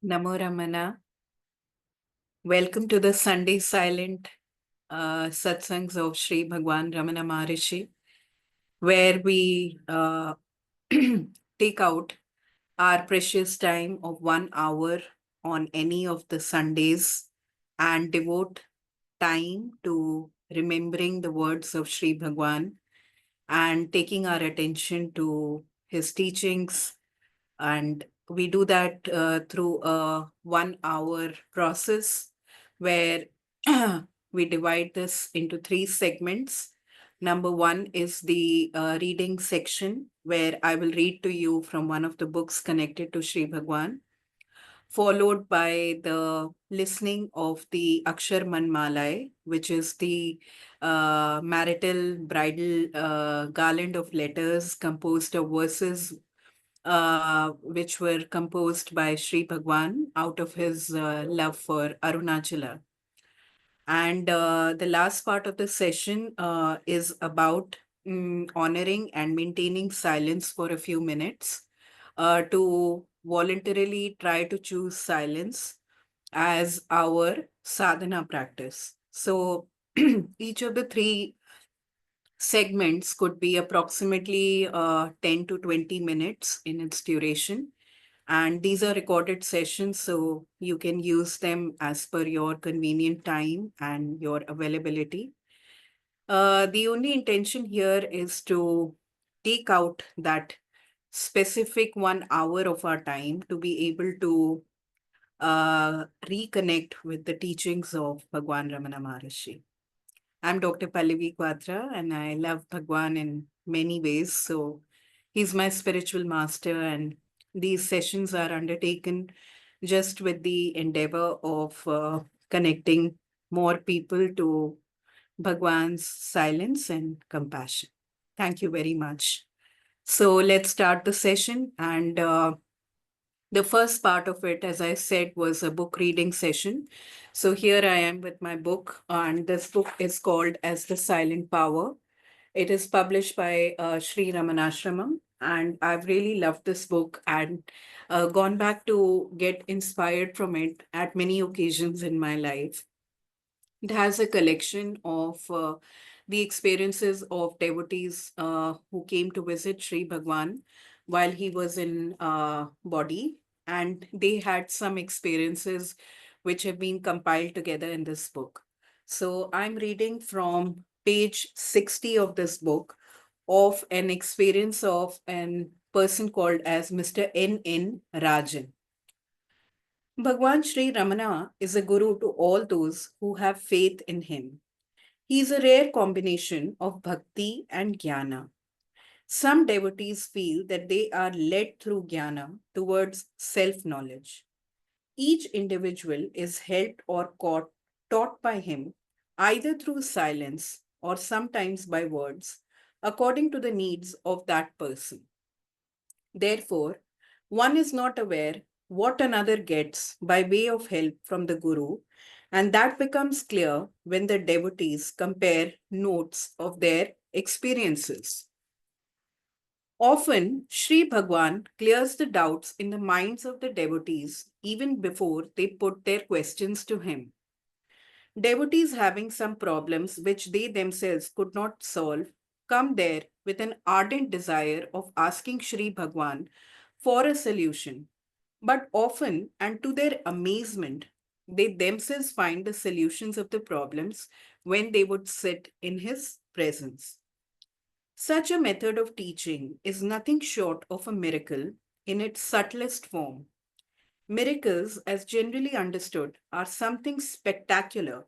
Namo Ramana. Welcome to the Sunday Silent Satsangs of Sri Bhagwan Ramana Maharishi, where we take out our precious time of 1 hour on any of the Sundays and devote time to remembering the words of Sri Bhagwan and taking our attention to his teachings. And we do that through a 1 hour process where we divide this into three segments. Number one is the reading section, where I will read to you from one of the books connected to Sri Bhagwan, followed by the listening of the Akshar Manmalai, which is the marital bridal garland of letters composed of verses which were composed by Sri Bhagwan out of his love for Arunachala. And the last part of the session is about honoring and maintaining silence for a few minutes to voluntarily try to choose silence as our sadhana practice. So each of the three segments could be approximately 10 to 20 minutes in its duration. And these are recorded sessions, so you can use them as per your convenient time and your availability. The only intention here is to take out that specific 1 hour of our time to be able to reconnect with the teachings of Bhagwan Ramana Maharishi. I'm Dr. Pallavi Quadra, and I love Bhagwan in many ways. So he's my spiritual master, and these sessions are undertaken just with the endeavor of connecting more people to Bhagwan's silence and compassion. Thank you very much. So let's start the session. And the first part of it, as I said, was a book reading session. So here I am with my book, and this book is called As the Silent Power. It is published by Sri Ramanashramam, and I've really loved this book and gone back to get inspired from it at many occasions in my life. It has a collection of the experiences of devotees who came to visit Sri Bhagwan while he was in body, and they had some experiences which have been compiled together in this book. So I'm reading from page 60 of this book of an experience of an person called as Mr. N. Rajan. Bhagwan Sri Ramana is a guru to all those who have faith in him. He is a rare combination of bhakti and jnana. Some devotees feel that they are led through jnana towards self knowledge. Each individual is helped or taught by him either through silence or sometimes by words, according to the needs of that person. Therefore, one is not aware what another gets by way of help from the Guru, and that becomes clear when the devotees compare notes of their experiences. Often, Sri Bhagwan clears the doubts in the minds of the devotees even before they put their questions to him. Devotees having some problems which they themselves could not solve come there with an ardent desire of asking Sri Bhagwan for a solution. But often, and to their amazement, they themselves find the solutions of the problems when they would sit in his presence. Such a method of teaching is nothing short of a miracle in its subtlest form. Miracles, as generally understood, are something spectacular,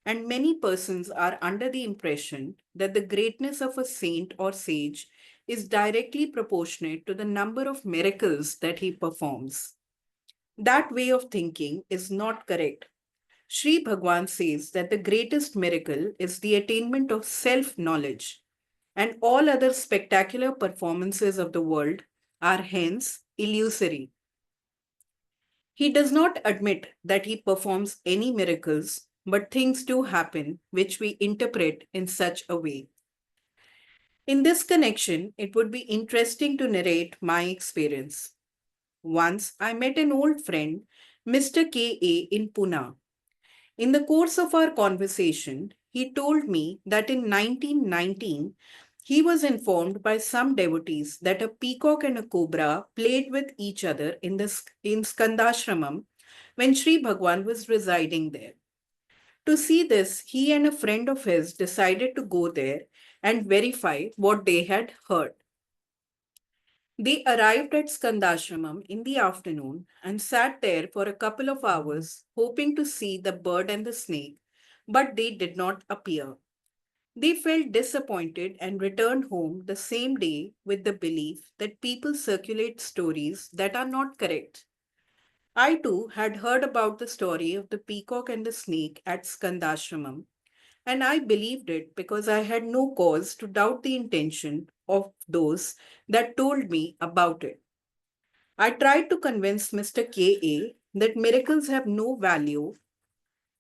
and many persons are under the impression that the greatness of a saint or sage is directly proportionate to the number of miracles that he performs. That way of thinking is not correct. Sri Bhagwan says that the greatest miracle is the attainment of self knowledge, and all other spectacular performances of the world are hence illusory. He does not admit that he performs any miracles, but things do happen which we interpret in such a way. In this connection, it would be interesting to narrate my experience. Once I met an old friend Mr. K.A. in Pune. In the course of our conversation, he told me that in 1919, he was informed by some devotees that a peacock and a cobra played with each other in Skandashramam when Sri Bhagwan was residing there. To see this, he and a friend of his decided to go there and verify what they had heard. They arrived at Skandashramam in the afternoon and sat there for a couple of hours, hoping to see the bird and the snake, but they did not appear. They felt disappointed and returned home the same day with the belief that people circulate stories that are not correct. I too had heard about the story of the peacock and the snake at Skandashramam, and I believed it because I had no cause to doubt the intention of those that told me about it. I tried to convince Mr. K.A. that miracles have no value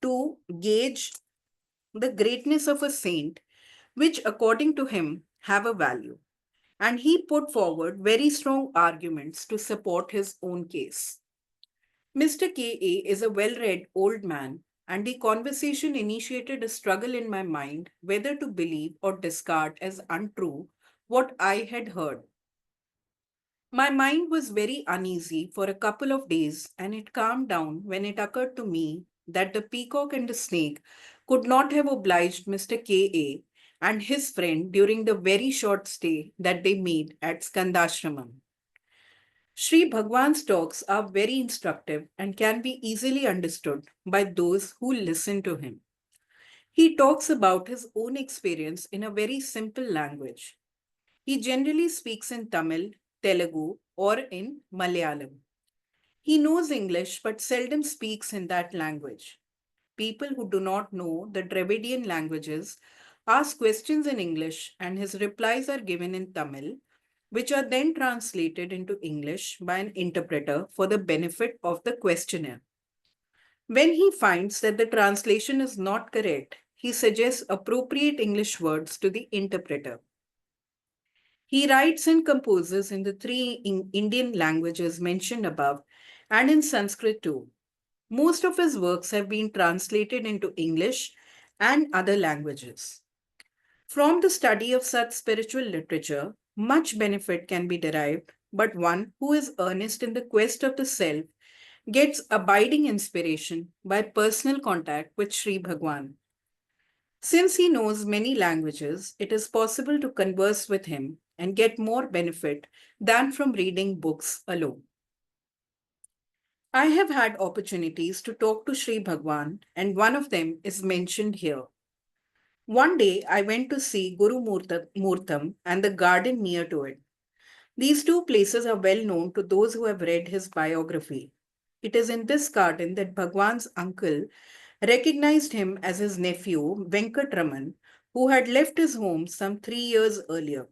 to gauge the greatness of a saint, which according to him have a value. And he put forward very strong arguments to support his own case. Mr. K.A. is a well read old man, and the conversation initiated a struggle in my mind whether to believe or discard as untrue what I had heard. My mind was very uneasy for a couple of days, and it calmed down when it occurred to me that the peacock and the snake could not have obliged Mr. K.A. and his friend during the very short stay that they made at Skandashramam. Sri Bhagwan's talks are very instructive and can be easily understood by those who listen to him. He talks about his own experience in a very simple language. He generally speaks in Tamil, Telugu, or in Malayalam. He knows English but seldom speaks in that language. People who do not know the Dravidian languages ask questions in English and his replies are given in Tamil, which are then translated into English by an interpreter for the benefit of the questioner. When he finds that the translation is not correct, he suggests appropriate English words to the interpreter. He writes and composes in the three Indian languages mentioned above and in Sanskrit too. Most of his works have been translated into English and other languages. From the study of such spiritual literature, much benefit can be derived, but one who is earnest in the quest of the self gets abiding inspiration by personal contact with Sri Bhagwan. Since he knows many languages, it is possible to converse with him and get more benefit than from reading books alone. I have had opportunities to talk to Sri Bhagwan, and one of them is mentioned here. One day I went to see Murtam and the garden near to it. These two places are well known to those who have read his biography. It is in this garden that Bhagwan's uncle recognized him as his nephew, Venkatraman, who had left his home some 3 years earlier.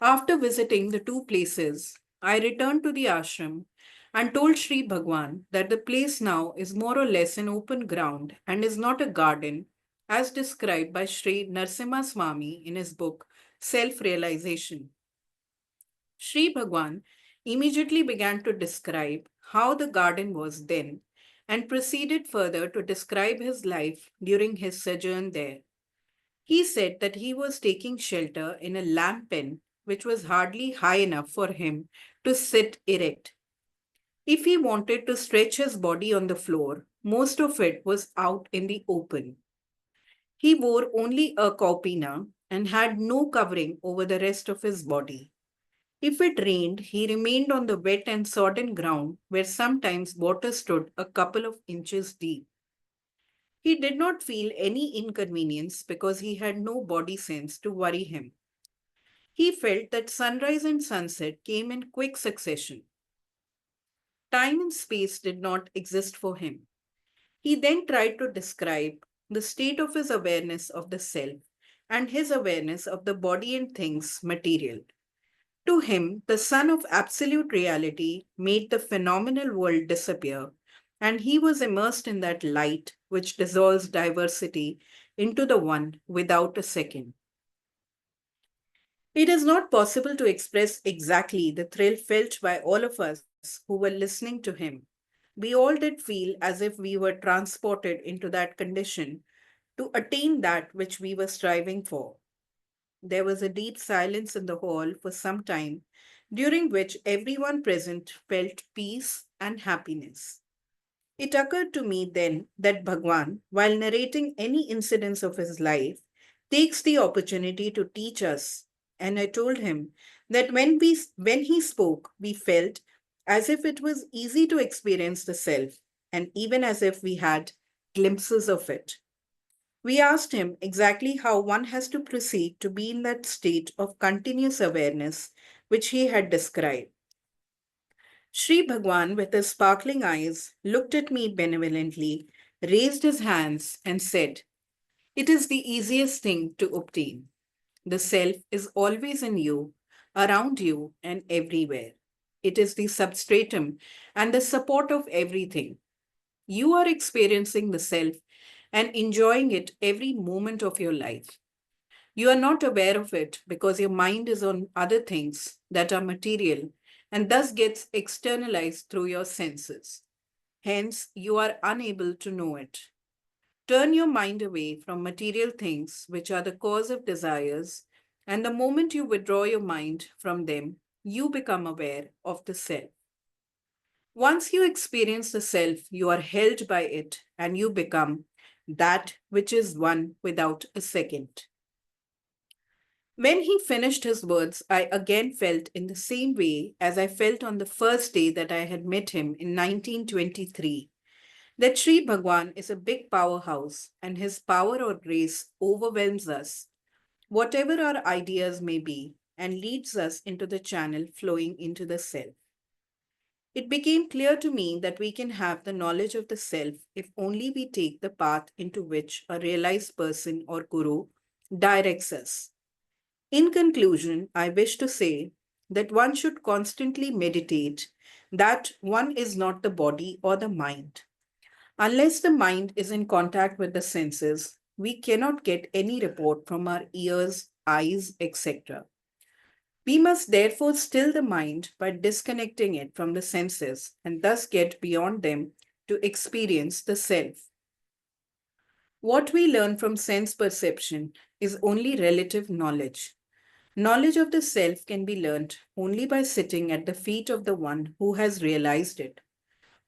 After visiting the two places, I returned to the ashram and told Sri Bhagwan that the place now is more or less an open ground and is not a garden as described by Sri Narsimha Swami in his book Self Realization. Sri Bhagwan immediately began to describe how the garden was then and proceeded further to describe his life during his sojourn there. He said that he was taking shelter in a lamp pen which was hardly high enough for him to sit erect. If he wanted to stretch his body on the floor, most of it was out in the open. He wore only a kaupina and had no covering over the rest of his body. If it rained, he remained on the wet and sodden ground where sometimes water stood a couple of inches deep. He did not feel any inconvenience because he had no body sense to worry him. He felt that sunrise and sunset came in quick succession. Time and space did not exist for him. He then tried to describe the state of his awareness of the self and his awareness of the body and things material. To him, the sun of absolute reality made the phenomenal world disappear, and he was immersed in that light which dissolves diversity into the one without a second. It is not possible to express exactly the thrill felt by all of us who were listening to him. We all did feel as if we were transported into that condition to attain that which we were striving for. There was a deep silence in the hall for some time, during which everyone present felt peace and happiness. It occurred to me then that Bhagwan, while narrating any incidents of his life, takes the opportunity to teach us. And I told him that when he spoke, we felt as if it was easy to experience the self, and even as if we had glimpses of it. We asked him exactly how one has to proceed to be in that state of continuous awareness which he had described. Sri Bhagwan, with his sparkling eyes, looked at me benevolently, raised his hands, and said, "It is the easiest thing to obtain. The self is always in you, around you, and everywhere. It is the substratum and the support of everything. You are experiencing the self and enjoying it every moment of your life. You are not aware of it because your mind is on other things that are material and thus gets externalized through your senses. Hence, you are unable to know it. Turn your mind away from material things which are the cause of desires, and the moment you withdraw your mind from them, you become aware of the self. Once you experience the self, you are held by it and you become that which is one without a second." When he finished his words, I again felt in the same way as I felt on the first day that I had met him in 1923, that Sri Bhagwan is a big powerhouse and his power or grace overwhelms us, whatever our ideas may be, and leads us into the channel flowing into the self. It became clear to me that we can have the knowledge of the self if only we take the path into which a realized person or guru directs us. In conclusion, I wish to say that one should constantly meditate that one is not the body or the mind. Unless the mind is in contact with the senses, we cannot get any report from our ears, eyes, etc. We must therefore still the mind by disconnecting it from the senses and thus get beyond them to experience the self. What we learn from sense perception is only relative knowledge. Knowledge of the self can be learnt only by sitting at the feet of the one who has realized it.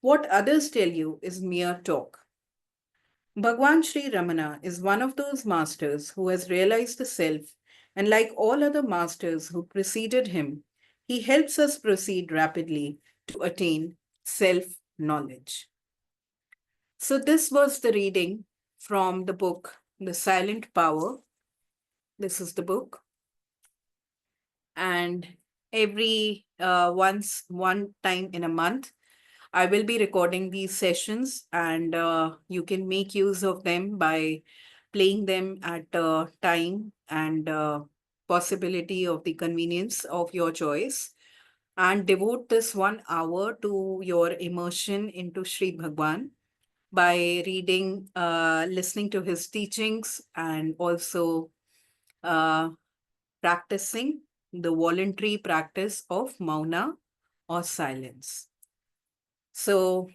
What others tell you is mere talk. Bhagwan Sri Ramana is one of those masters who has realized the self, and like all other masters who preceded him, he helps us proceed rapidly to attain self knowledge. So, this was the reading from the book, The Silent Power. This is the book. And every one time in a month, I will be recording these sessions, and you can make use of them by playing them at time and possibility of the convenience of your choice, and devote this 1 hour to your immersion into Sri Bhagwan by reading, listening to his teachings, and also uh, practicing the voluntary practice of mauna or silence. So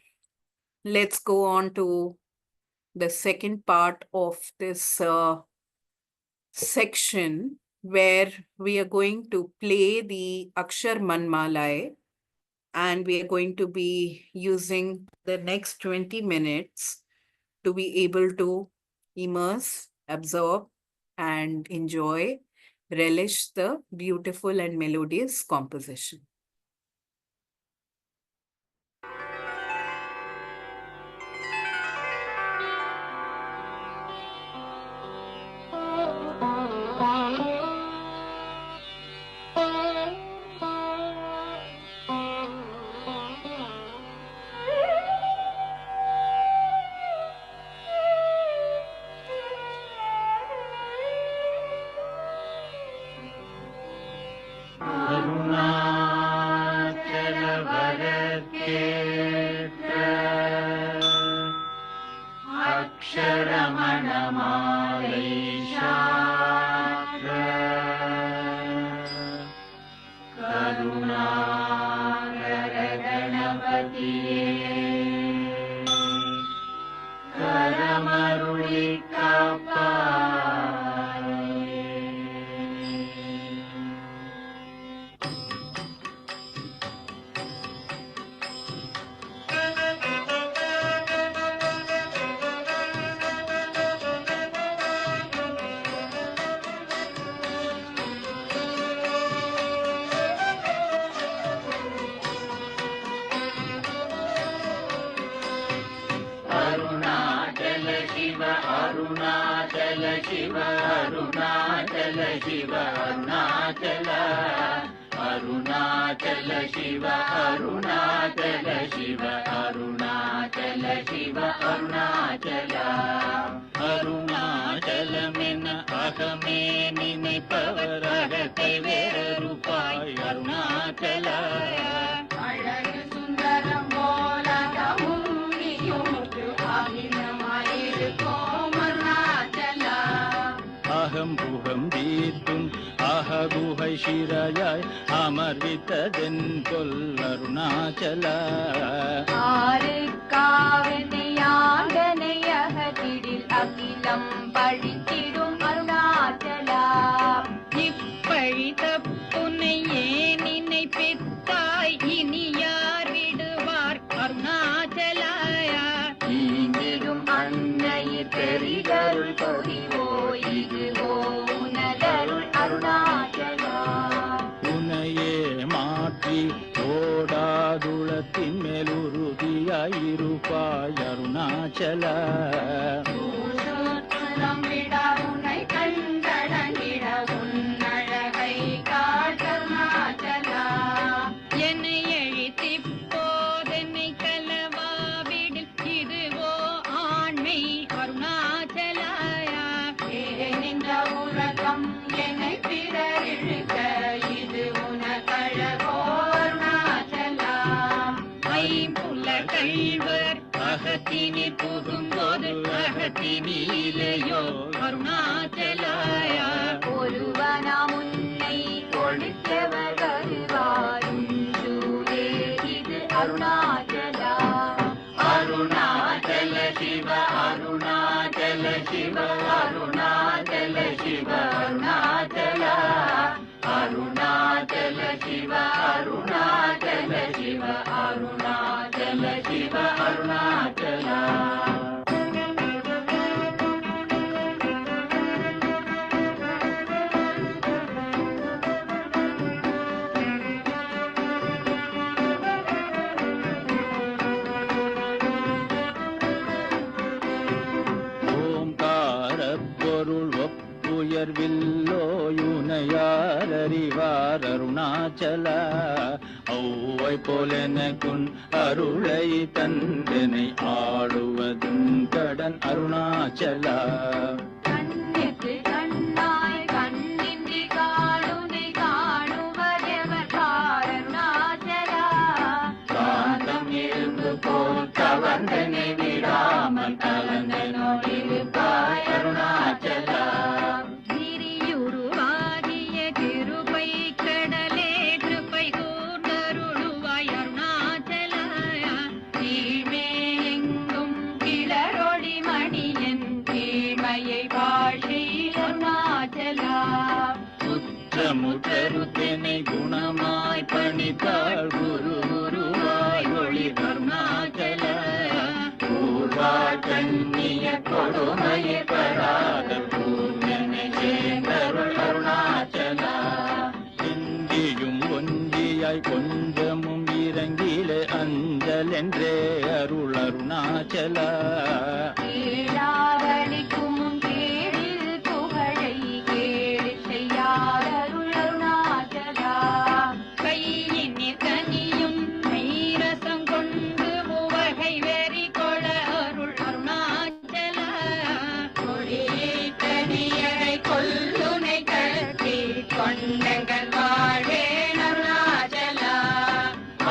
let's go on to the second part of this section, where we are going to play the Akshar Manmalai, and we are going to be using the next 20 minutes to be able to immerse, absorb, and enjoy, relish the beautiful and melodious composition. Karunakar गणपतिये Shiv Arunachal Shiv Arunachal Arunachal Shiv Arunachal Shiv Arunachal Shiv Arunachal அருணாச்சலமென அகமே நினைப்பவர் அகத்தை வேறுபாய் அருணாச்சல அழகு சுந்தரம் போலகமும் நீயுமுக்கு அகிலமாயிருக்கோம் அருணாச்சல அகம் புகம் தீர்த்தும் அககுகை சிறையாய் அமர்வித்ததென் கொல் அருணாச்சல ஆறுக்காவனையாண்டனை அகதிடில் அகிலம் பழித்திடும் அருணாச்சலா இப்பழி தப்புனை ஏன் நினைப்பித்தாய் இனி யார் விடுவார் அருணாச்சலாயா ஈங்கிடும் அன்னையிற் பெரிதருள் பொறிவோ இதுவோ உனதருள் அருணாச்சலா உனையே மாற்றி ஓடாதுளத்தின் மேல் உறுதியாயிருப்பாய் அருணாச்சல விடா உன்னை கண்டடங்கிட உன்னழகை காட்டருணாச்சலா என்னை எழித்திப்போதென்னை கலவாவிடில் இதுவோ ஆண்மை அருணாச்சலாயா நின்ற உலகம் என்னை பிறர் இழுக்க இது உனக்கழகோ அருணாச்சலா ஐம்புல கள்வர் அகத்தினி புகும்போது அகத்தினிலேயோ அருணாச்சலாயா ஒருவனாம் உன்னை கொடுத்தவர் வருவாரும் இது அருணாச்சலா அருணாச்சல சிவ அருணாச்சல சிவ அருணாச்சல சிவ அருணாச்சல அருணாச்சல சிவ அருணாச்சல சிவ அருணாச்சல சிவ அருணாச்சல பொருள் ஒப்புயர்வில்லோயுனையார் அறிவார் அருணாச்சல ஔவை போலெனக்குன் அருளை தந்தனை ஆளுவதும் கடன் அருணாச்சல கண்ணுக்கு கண்ணாய் கண்ணின்றி காணுனை காணுவதெவர் அருணாச்சலா காந்தம் எழுந்து போல் கவர்ந்தனை விடாமல் கலந்தனோடிருப்பாய் அருணாச்சலா திரியுருவாகிய கிருபை கடலே கிருபை கூர்ந்தருளுவாய் அருணாச்சலா கீழ்மே எங்கும் கிளரொளி மணியன் கீழ்மையை வாழ்கை அருணாச்சலா முற்றமுற்றருத்தனை குணமாய் பணித்தாள் குரு குருவாய் ஒளி அருணாச்சல பூர்வாய் கண்ணிய கொடுமையை பெறாத பூர்ணனை சேர்ந்தருள் அருணாச்சலா இந்தியும் ஒன்றியாய் கொஞ்சமும் இறங்கிலே அஞ்சல் என்றே அருள் அருணாச்சலா கேளாதளிக்கும் கேடில் புகழை கேடு செய்யாதருள் அருணாச்சலா கையினிற் கனியும் மெய்ரசம் கொண்டு உவகை வெறி கொள அருள் அருணாச்சலா கொடியை கனியரை கொல்லுனை கட்டி கொண்டங்கள் வாழ்வேன் அருணாச்சலா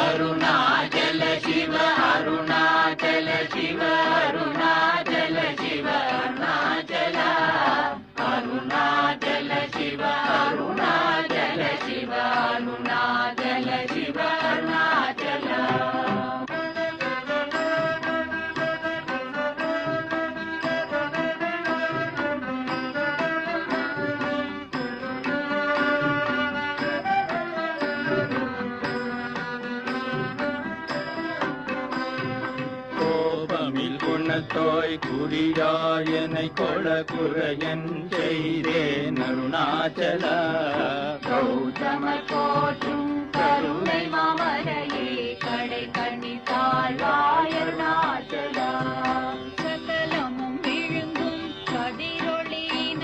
அருணாச்சல சிவ அருணாச்சல சிவ அருணாச்சல சிவ அருணாச்சலா அருணாச்சல சிவ அருணாச்சல சிவ அருணாச்சல சிவ அருணாச்சலா கோபமில் குணத்தோய் குறியாயனை கொள குறையன் செய்தேன் அருணாச்சலா கௌதமர் போற்றும் கருணை மாமரையே கடை கண்ணி தாழ்வாய் அருணாச்சலா சகலமும் விழுங்கும் கதிரொளியின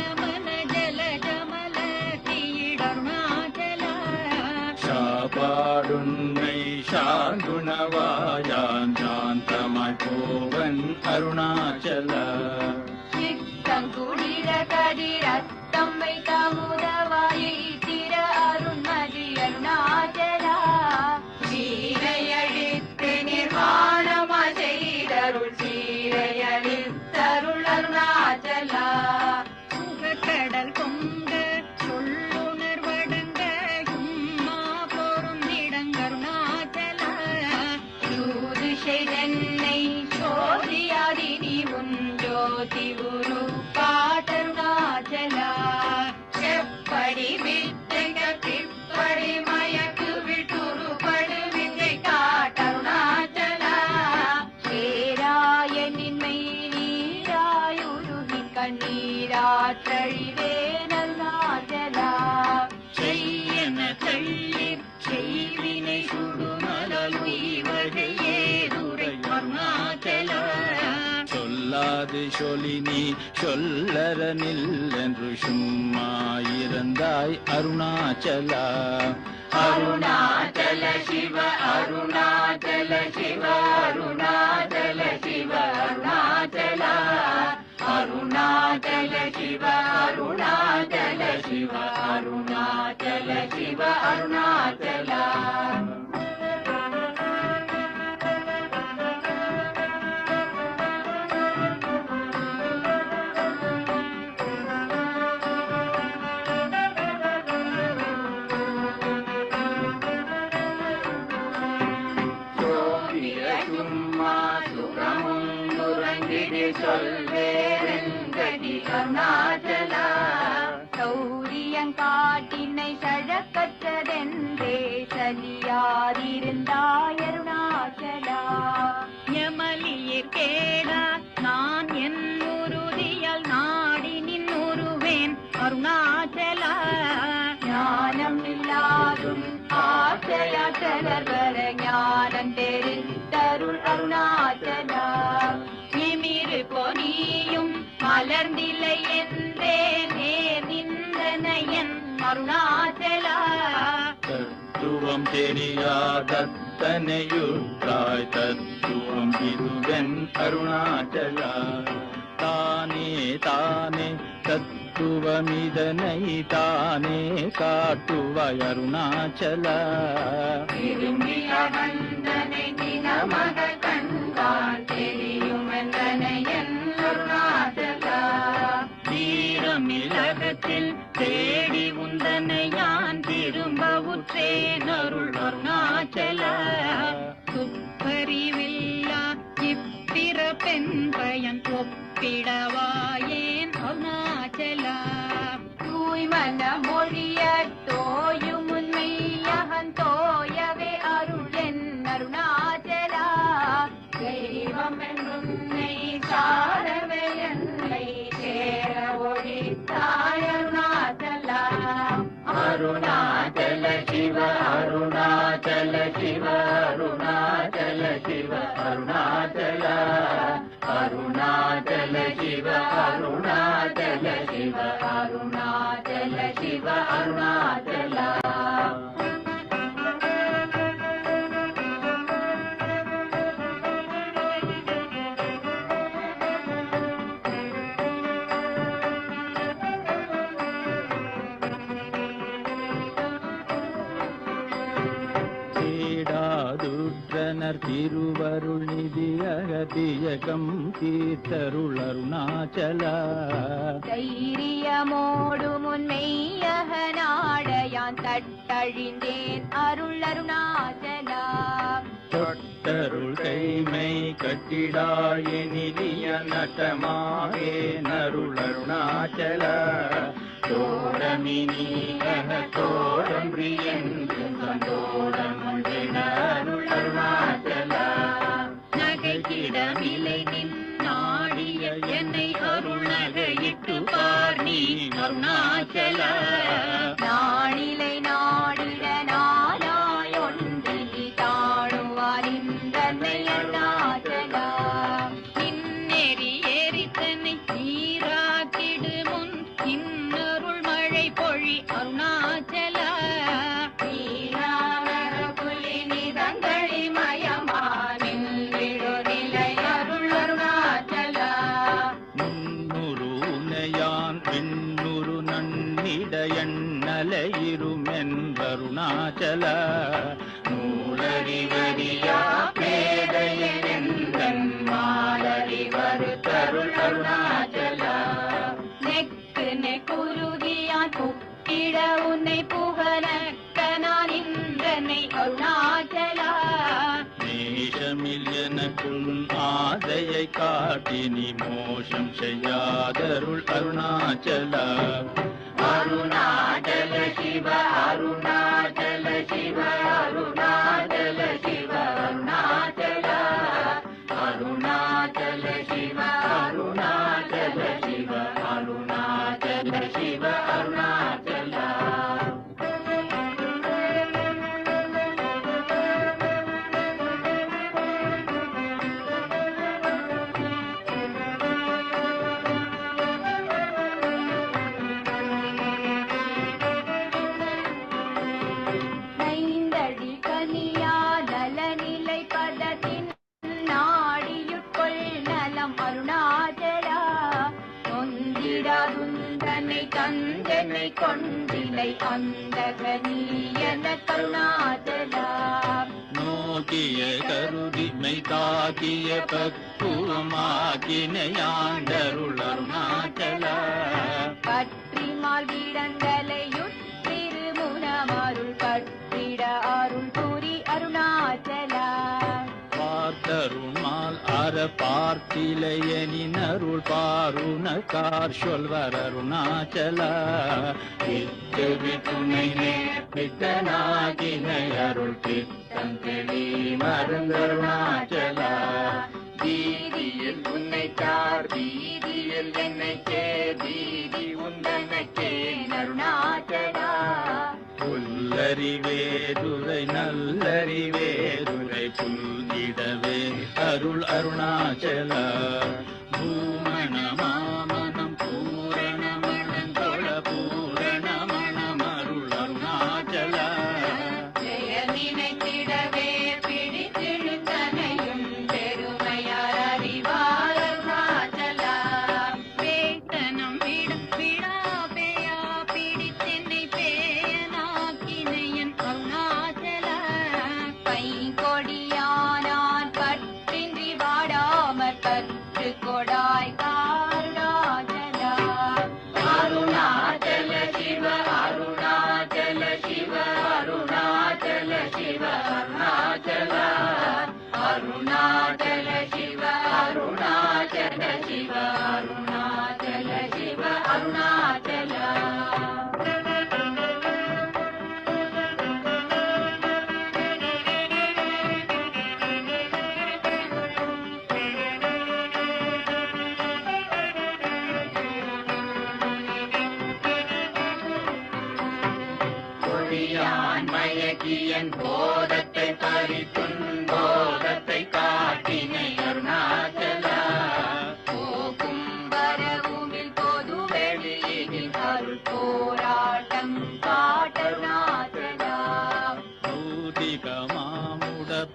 வாயான் சாந்தமாய் போவன் அருணாச்சல. சித்தங்குடிர கதிரத்தம் வைத்த முதவாயை திர அருண்மதி அருணாச்சலா. சீரையழித்து நிர்வாணமா செய்தருள் சீரையழித்தருள் அருணாச்சலா. கடல் கொண்ட சொல்லுணர்வடங்க சும்மா பொருந்திடங்கருணாச்சலா. யூதிஷை சோதியாதி நீ உன் ஜோதி குரு காட்டருணாச்சலா. செப்படி வித்தைக பிப்படி மயக்கு விட்டுருபடு வித்தை காட்டருணாச்சலா. சேராயனின்மை நீராயுருகி கண்ணீராற்றழிவேன் அருணாச்சலா. செய்யன தள்ளிற் செய்வினை சுடுமலல் உய்வகை ஏதுரை அருணாச்சலா. சொல்லாது சொல்லி நீ சொல்லரனில் என்று சும்மா இருந்தாய் அருணாச்சலா. அருணாச்சல சிவ அருணாச்சல சிவ அருணாச்சல சிவ அருணாச்சலா. அருணாச்சல சிவ அருணாச்சல சிவ அருணாச்சல சிவ அருணாச்சலா. சும்மா சுகமுந்துறங்கிடி சொல்வேரங்கடி அருணாச்சலா. சௌரியங்காட்டினை சழக்கற்றதென்றே சலியாதிருந்தாய் அருணாச்சலா. யமலியிற் கேடா நான் என் உறுதியால் நாடி நின் உருவேன் அருணாச்சலா. ஞானம் இல்லாதும் ஆசையாற்றலர் வர ஞானம் தெரிந்தருள் அருணாச்சலா. நிமிரு பொனியும் மலர்ந்தில்லை என்றே நேர் நின்றனையன் அருணாச்சலா. தத்துவம் தெரியாதத்தனையுற்றாய் தத்துவம் இதுவென் அருணாச்சலா. தானே தானே தத்துவமிதனை தானே காட்டுவாய் அருணாச்சலா. திரும்பிய வந்தனை தினமக கண்கான் தெரியும் என்றனையன் அருணாச்சலா. தீரமிலகத்தில் தேடி உந்தனை யான் திரும்ப உற்றேன் அருள் அருணாச்சலா. துப்பறிவில்லா இப்பிறப்பெண் பயன் ஒப்பிடவாயேன் அருணாச்சலா. தூய்மன மொழிய தோயும் உண்மையகன் தோயவே அருளென் அருணாச்சலா. தெய்வம் என்றும் நெய் சாரவே என்னை சேர ஒழித்தாய் அருணாச்சலா. அருணாச்சல சிவ அருணாச்சல சிவ அருணாச்சல சிவ அருணாச்சலா. அருணாச்சல சிவ அருணாச்சல சிவ அருணாச்சல சிவ அருணாச்சலா. தேடாதுற்றனர் திருவருள் நிதி அகதியகம் தீர்த்தருள் அருணாச்சலா. தைரியமோடு முன்மெய்யக நாடையான் தட்டழிந்தேன் அருள் அருணாச்சலா. தொட்டருள் கைமை கட்டிடாயினிய நட்டமாவே நருள் அருணாச்சலா. தோடமினி தோடம் பிரியன்று சந்தோடம் அருள் அருணாச்சலா. நகைக்கிடமில்லை நின் நாடிய என்னை அருள் நகையிட்டு பார் நீ அருணாச்சலா. நாளிலை நாடிட நாளாயொன்றில் தாழுவாரிந்தன்னை அருணாச்சலா. நின்னெறி ஏறித்தன்னை நீராக்கிடு முன் இன்னருள் மழை பொழி அருணாச்சலா. நீராவர புலி நிதங்களி மயம் எனக்குள் ஆதையை காட்டி நீ மோசம் செய்யாதருள் அருணாச்சலா. அருணாச்சல சிவ அருணாச்சல சிவ அருணாச்சல சிவ அருணாச்சல அருணாச்சல சிவ அருணாச்சல சிவ அருணாச்சல சிவ அருணாச்சல. நைந்தடி கனியா நலநிலை பதத்தின் நாடியுட்கொள் நலம் அருணாச்சலா. நொந்திடாதுந்தனை தந்தனை கொண்டிலை அந்தகனீயன கருணாச்சலா. நோக்கிய கருதிமை தாக்கிய பக்குவமாக்கினையாண்டருள் அருணாச்சலா. பற்றிமால் விடங்களையுற்றிருமுனமருள் கற்றிட அருள் புரி அருணாச்சலா. பார்த்தருமால் அற பார்த்திலையனின் அருள் பாருணக்கார் சொல்வர் அருணாச்சலா. பித்து துணை பித்தனாகினை அருள் பித்தம் தெளி மருந்தருணாச்சலா. வீதியில் உன்னைத்தார் வீதியில் என்னைக்கே வீதி உந்தனக்கே அருணாச்சலா. புல்லறிவேதுரை நல்லறிவேதுரை புல்லிடவே அருள் அருணாச்சலா. பூமண மாமனம் பூரணமணந்தொழ பூரணமணம் அருள் அருணாச்சலா. ஜெய நினைத்திடவே பிடித்திழுத்தனையும் பெருமையார் அறிவார் அருணாச்சலா. வேத்தனம் விடா பேயா பிடித்தென்னை பேயனாக்கினையன் அருணாச்சலா. பைங்கொடியானான் பற்றின்றி வாடாமற் பற்று கொடாய் காருணாச்சலா. அருணாச்சல சிவ அருணாச்சல சிவ அருணாச்சல சிவ அருணாச்சலா. அருணாச்சல சிவ அருணாச்சல சிவ அருணாச்சல சிவ அருணாச்சலா. கொடியான் மயக்கியன் போதத்தை பறித்துன் போதத்தை காட்டினை அருணாச்சலா. போக்கும் வரவுமில் பொது வெளியில் அருள் போராட்டம் காட்டருணாச்சலா.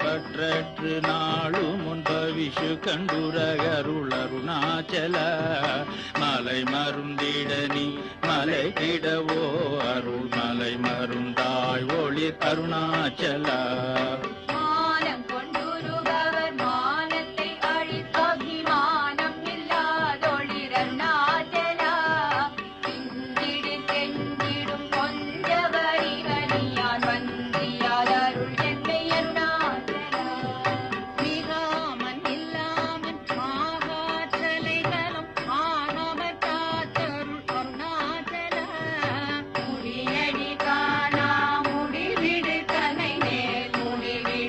பற்றற்று நாளு முன் பவிஷு கண்டுரகருள் அருணாச்சலா. மலை மருந்திடனி மலை கிடவோ அருள் மலை மருந்தாய் ஒளிர் அருணாச்சலா. மானம் கொண்டுருபவர் மானத்தை அழித்தபிமானம் இல்லாதொழிர் அருணாச்சலா. பிந்திடு செஞ்சிடும் கொஞ்சவரிவனியான் வந்தியார் அருள் என்னை அருணாச்சலா. மிகாமன் இல்லாமன் மாகாற்றலைகளும் ஆகாமற் காத்தருள் அருணாச்சலா. முடியடி காணா முடிவிடு தனை நேர் முடிவி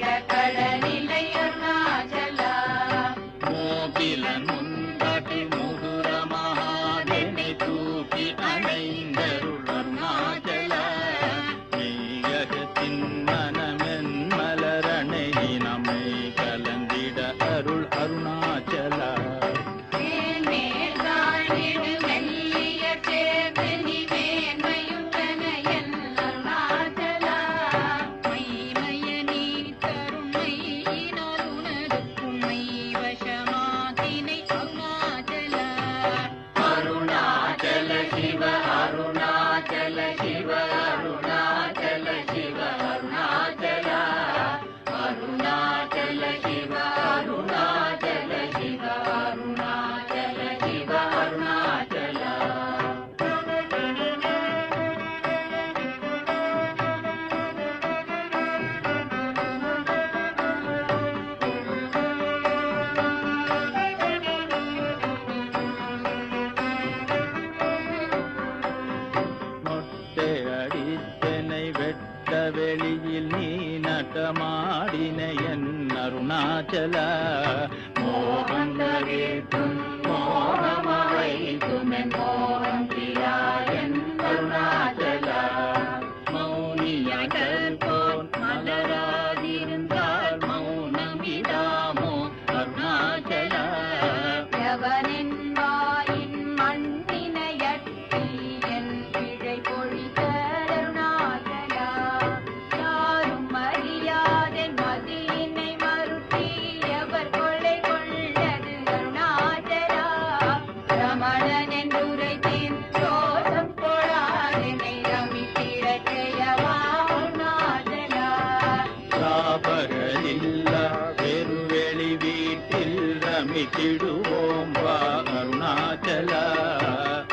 அருணாச்சல மோகம் தவிர்க்கும் மோகமவைக்கும் என் மோகம் பிராயன் அருணாச்சல மௌனியாய் கற்போன் மலராதிருந்தால் மௌனம் இடாமோ அருணாச்சல எவனின் வாயின் மண்ணினையற்றி என் பிழை பொழித்த அருணாச்சலா யாரும் அறியாதென் மதியினை மறுத்தி எவர் கொள்ளை கொள்ளது அருணாச்சலா ரமணன் என்றுரைத்தேன் ரோசம் கொடாதெனை ரமித்திடச் செய்யவா அருணாச்சலா சாபகலில்லா பெருவெளி வீட்டில் ரமித்திடுவோம் வா அருணாச்சல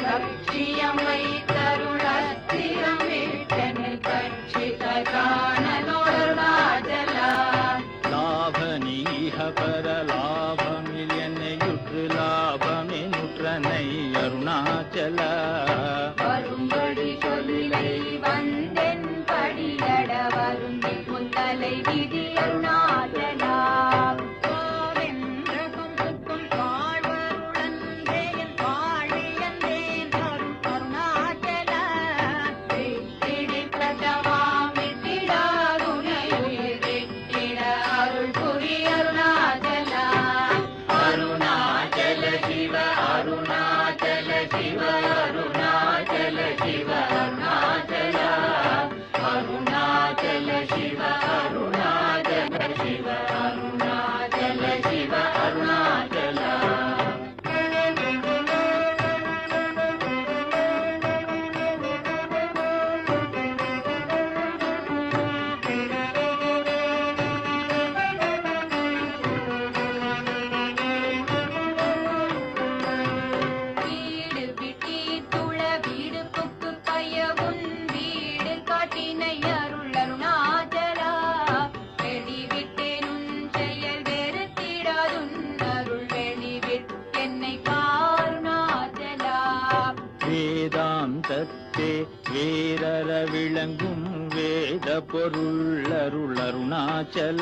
லட்சியம் வைத்தருள் அஸ்திரம் விட்டனை கட்சித காணலோடருணாச்சலா லாபநீக பர லாபமில் என்னையுற்று லாபமே நுற்றனை அருணாச்சல வரும்படி சொல்லை வந்தென் படியட வருந்தி முத்தலை விதி அருணாச்சலா பாவென்றகம் சுக்கும் வாழ்வருளன்றே என் வாழியந்தேன் அருணாச்சலா வெற்றிடி பிரதமாமிட்டிடாதுனை உயிர் வெற்றிட அருள் புரி அருணாச்சலா அருணாச்சல சிவ அருணாச்சல சிவ அருணாச்சல சிவ அருணாச்சல அருணாச்சல சிவ அருணாச்சல சிவ அருணாச்சல சிவ அருணாச்சல வீடு விட்டி துள வீடு புக்கு பையவும் வீடு காட்டினை அருள் அருணாச்சலா வெளி விட்டேனும் செயல் வெறுத்திடாதுன் அருள் வெளி விட்டென்னை காருணாச்சலா வேதாந்தத்தே வேரற விளங்கும் வேத பொருள் அருள் அருணாச்சல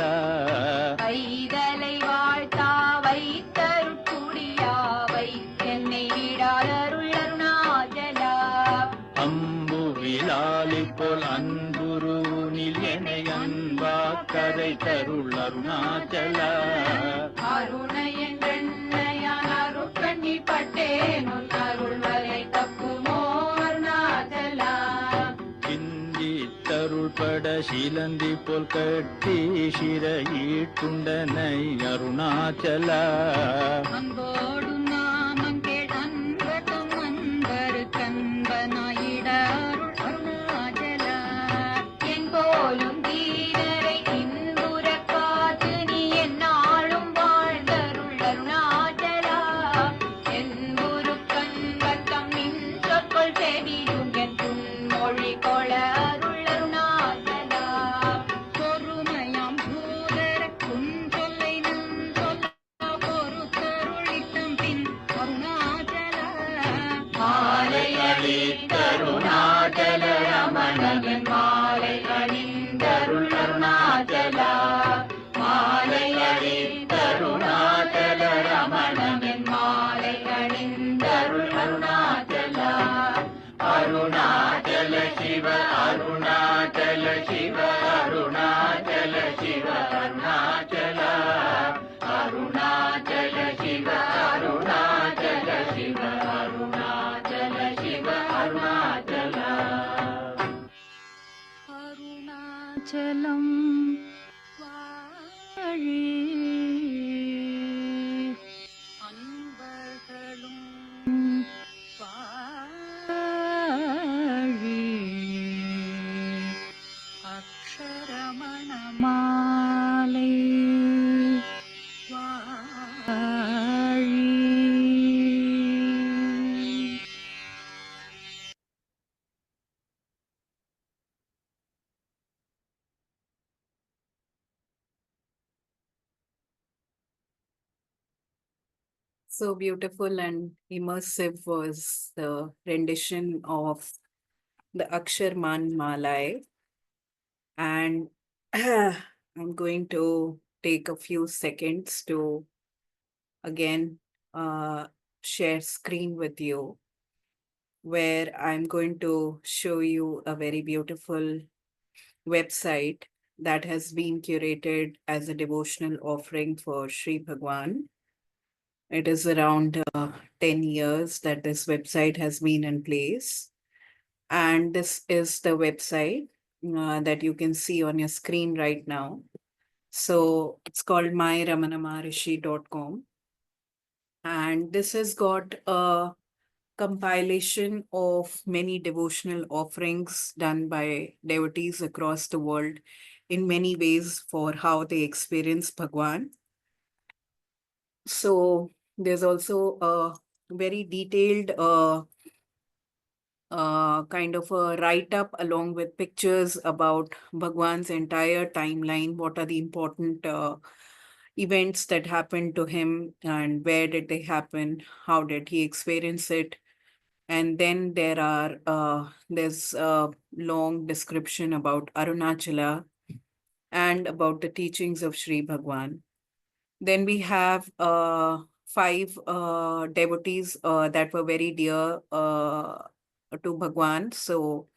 வைதலை வாழ்த்தா வைத்தருட்குடியா வைத்தென்னை விடாதருள் அருணாச்சலா அம்பு விலாலி போல் அன்புருனில் என்னை அன்பாக்கரை தருள் அருணாச்சல அருணை என்றென்னையான் அருட்கண்ணி பட்டேன் உன் அருள் வரை தப்புமோ அருணாச்சலா சிந்தித்தருள் பட சிலந்தி போல் கட்டி சிறையீட்டுண்டனை அருணாச்சல அன்போடு நாமம் கேள் அன்பர்தம் அன்பரு கண்பனாயிட அருள் அருணாச்சலா என் போலும் தீரரை இன்புற காத்து நீ எந்நாளும் வாழ்ந்தருள் அருணாச்சலா என்புரு கண்பத்தம் நின் சொற்கொள் செவியும் என் மொழி கொள அருள் அருணாச்சலா பொறுமையாம் பூதர உன் சொல்லை நம் சொல்ல பொறுத்தருளித்தம் பின் அருணாச்சலா மாலை அளித்தருணாச்சல ரமணன் மாலை அணிந்தருள் அருணாச்சலா மாலை அளித்தருணாச்சல ரமணன் மாலை அணிந்தருள் அருணாச்சலா அருணாச்சல சிவ அருணாச்சல சிவ அருணாச்சல சிவ அருணாச்சல அருணாச்சல சிவ அருணாச்சல சிவ அருணாச்சல சிவ அருணாச்சல அருணாச்சலம் வாழி அன்பர்களும் வாழி அக்ஷரமண மாலை வாழி So beautiful and immersive was the rendition of the Akshar Man Malai. And I'm going to take a few seconds to again share screen with you, where I'm going to show you a very beautiful website that has been curated as a devotional offering for Sri Bhagwan. It is around 10 years that this website has been in place. And this is the website that you can see on your screen right now. So it's called myramanamaharishi.com. And this has got a compilation of many devotional offerings done by devotees across the world in many ways for how they experience Bhagwan. So there's also a very detailed kind of a write up along with pictures about Bhagwan's entire timeline. What are the important events that happened to him and where did they happen? How did he experience it? And then there's a long description about Arunachala and about the teachings of Sri Bhagwan. Then we have five devotees that were very dear to Bhagwan. So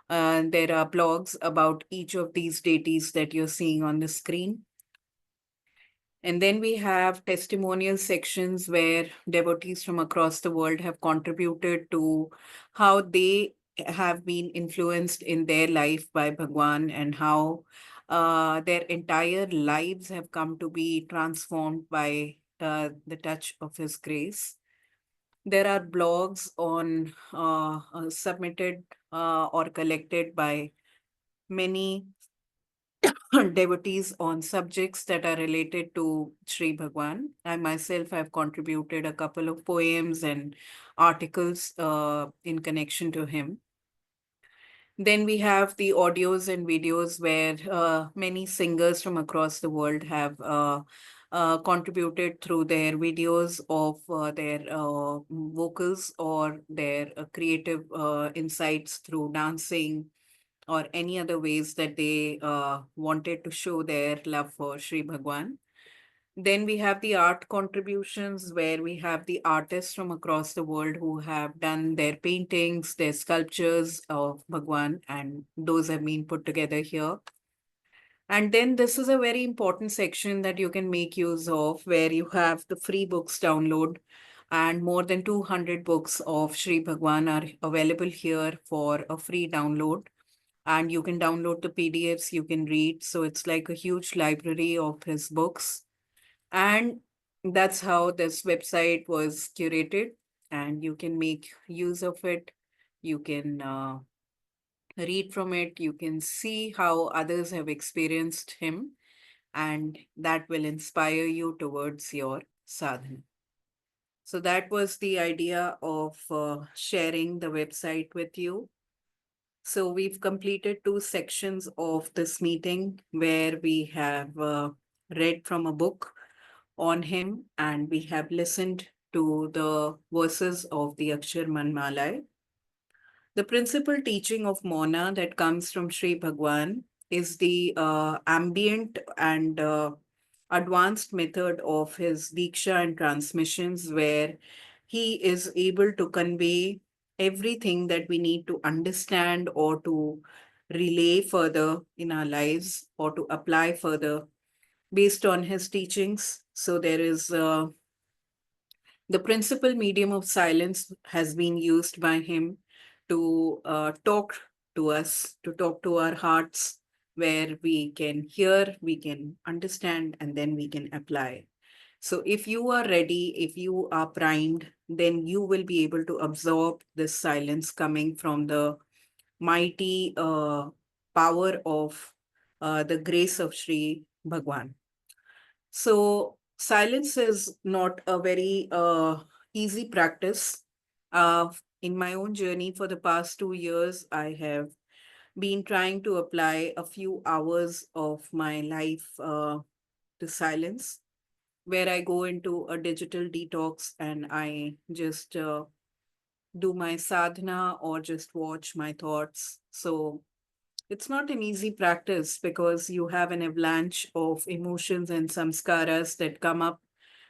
there are blogs about each of these deities that you're seeing on the screen. And then we have testimonial sections where devotees from across the world have contributed to how they have been influenced in their life by Bhagwan and how their entire lives have come to be transformed by the touch of his grace. There are blogs on submitted or collected by many devotees on subjects that are related to Sri Bhagwan. I myself have contributed a couple of poems and articles in connection to him. Then we have the audios and videos where many singers from across the world have contributed through their videos of their vocals or their creative insights through dancing or any other ways that they wanted to show their love for Sri Bhagwan. Then we have the art contributions where we have the artists from across the world who have done their paintings, their sculptures of Bhagwan, and those have been put together here. And then this is a very important section that you can make use of where you have the free books download, and more than 200 books of Sri Bhagwan are available here for a free download. And you can download the PDFs, you can read. So it's like a huge library of his books. And that's how this website was curated, and you can make use of it. You can read from it. You can see how others have experienced him, and that will inspire you towards your sadhana. So that was the idea of sharing the website with you. So we've completed two sections of this meeting where we have read from a book on him and we have listened to the verses of the Akshar Manmalai. The principal teaching of Mona that comes from Sri Bhagwan is the ambient and advanced method of his Diksha and transmissions, where he is able to convey everything that we need to understand or to relay further in our lives or to apply further based on his teachings. So there is the principal medium of silence has been used by him to talk to us, to talk to our hearts, where we can hear, we can understand, and then we can apply. So if you are ready, if you are primed, then you will be able to absorb this silence coming from the mighty power of the grace of Sri Bhagwan. So silence is not a very easy practice. In my own journey for the past 2 years, I have been trying to apply a few hours of my life to silence, where I go into a digital detox and I just do my sadhana or just watch my thoughts. So It's not an easy practice because you have an avalanche of emotions and samskaras that come up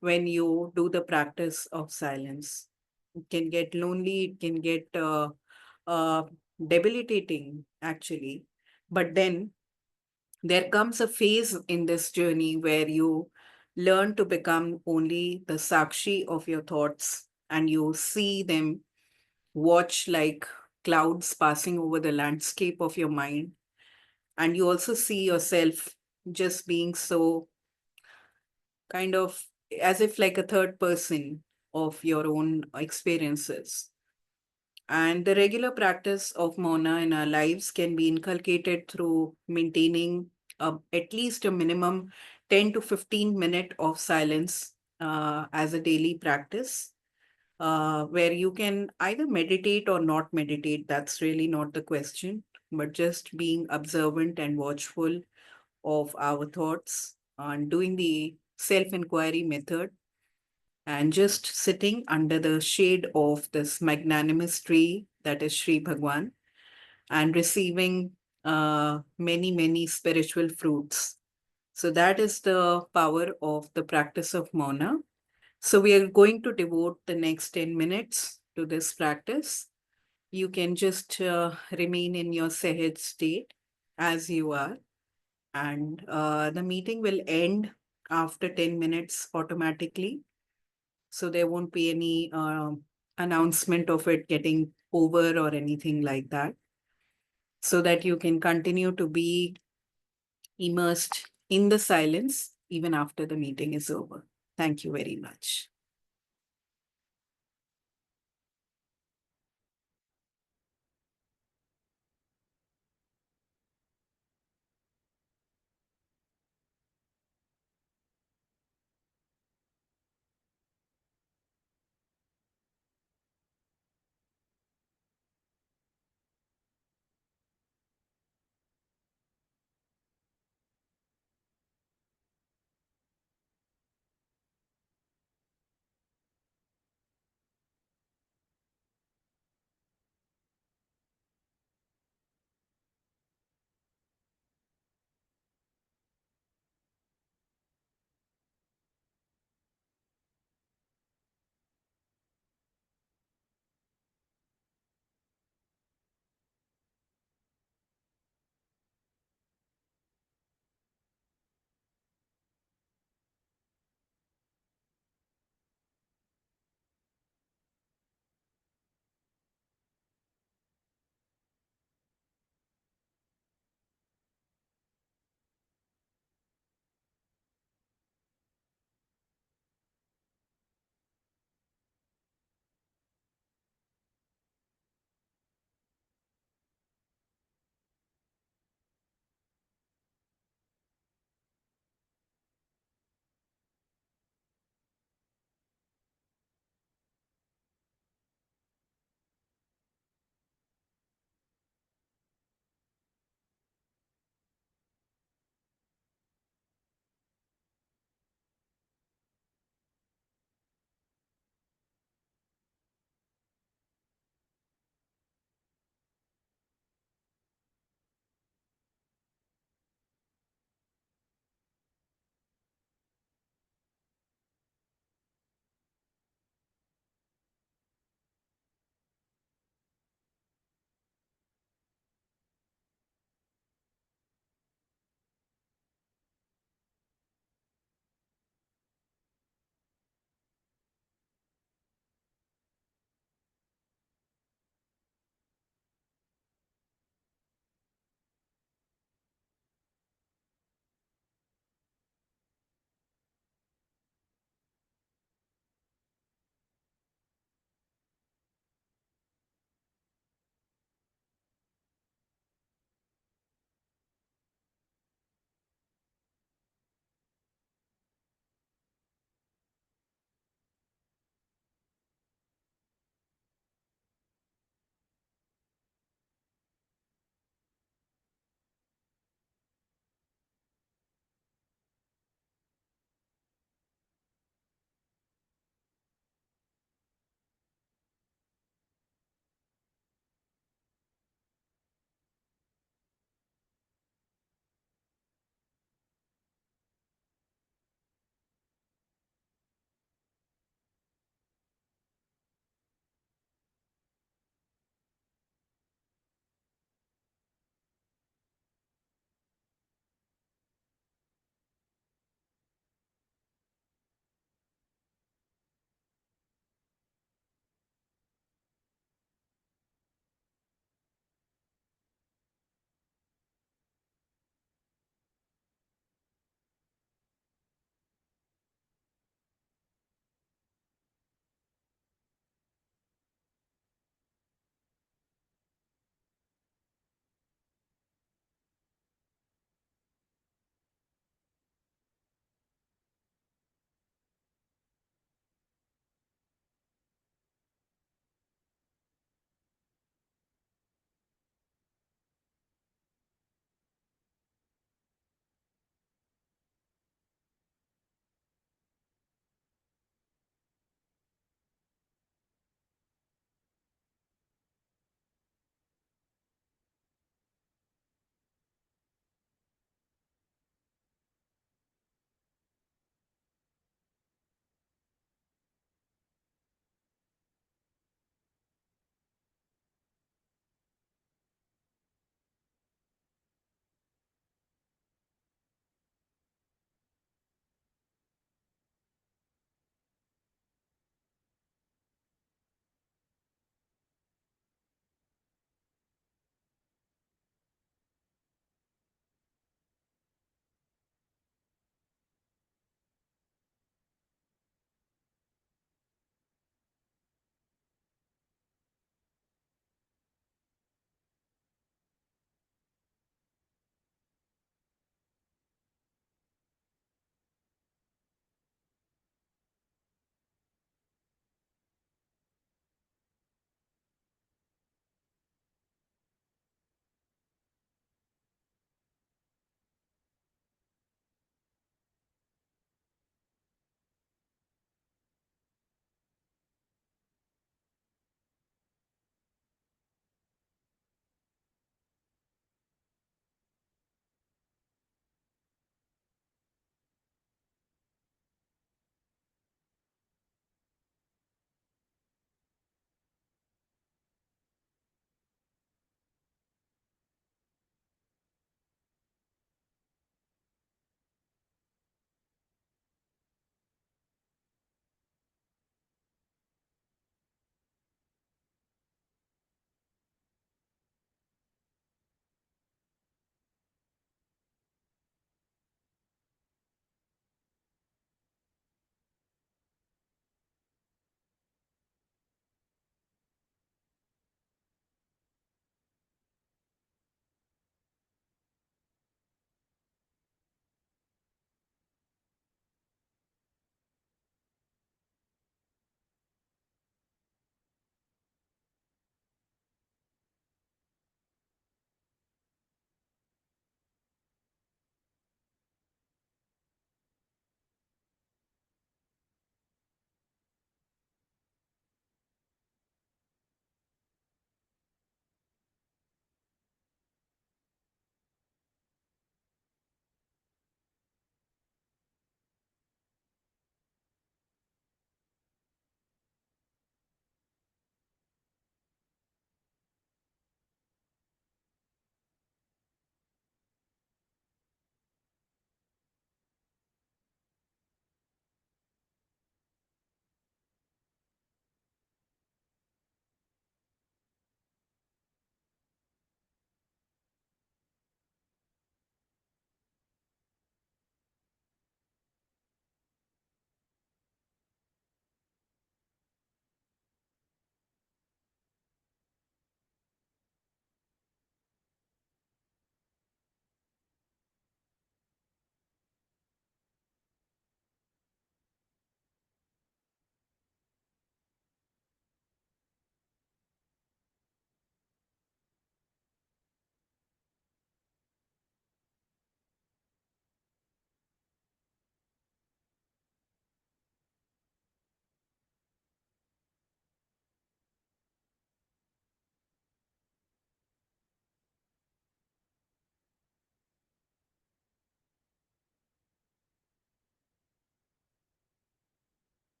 when you do the practice of silence. It can get lonely, it can get uh, debilitating, actually. But then there comes a phase in this journey where you learn to become only the sakshi of your thoughts and you see them, watch like clouds passing over the landscape of your mind, and you also see yourself just being so kind of as if like a third person of your own experiences. And the regular practice of Mauna in our lives can be inculcated through maintaining at least a minimum 10 to 15 minute of silence as a daily practice, where you can either meditate or not meditate. That's really not the question, but just being observant and watchful of our thoughts and doing the self inquiry method and just sitting under the shade of this magnanimous tree that is Sri Bhagwan and receiving many, many spiritual fruits. So that is the power of the practice of Mauna. So we are going to devote the next 10 minutes to this practice. You can just remain in your Sahaj state as you are, and the meeting will end after 10 minutes automatically. So there won't be any announcement of it getting over or anything like that, so that you can continue to be immersed in the silence even after the meeting is over. Thank you very much.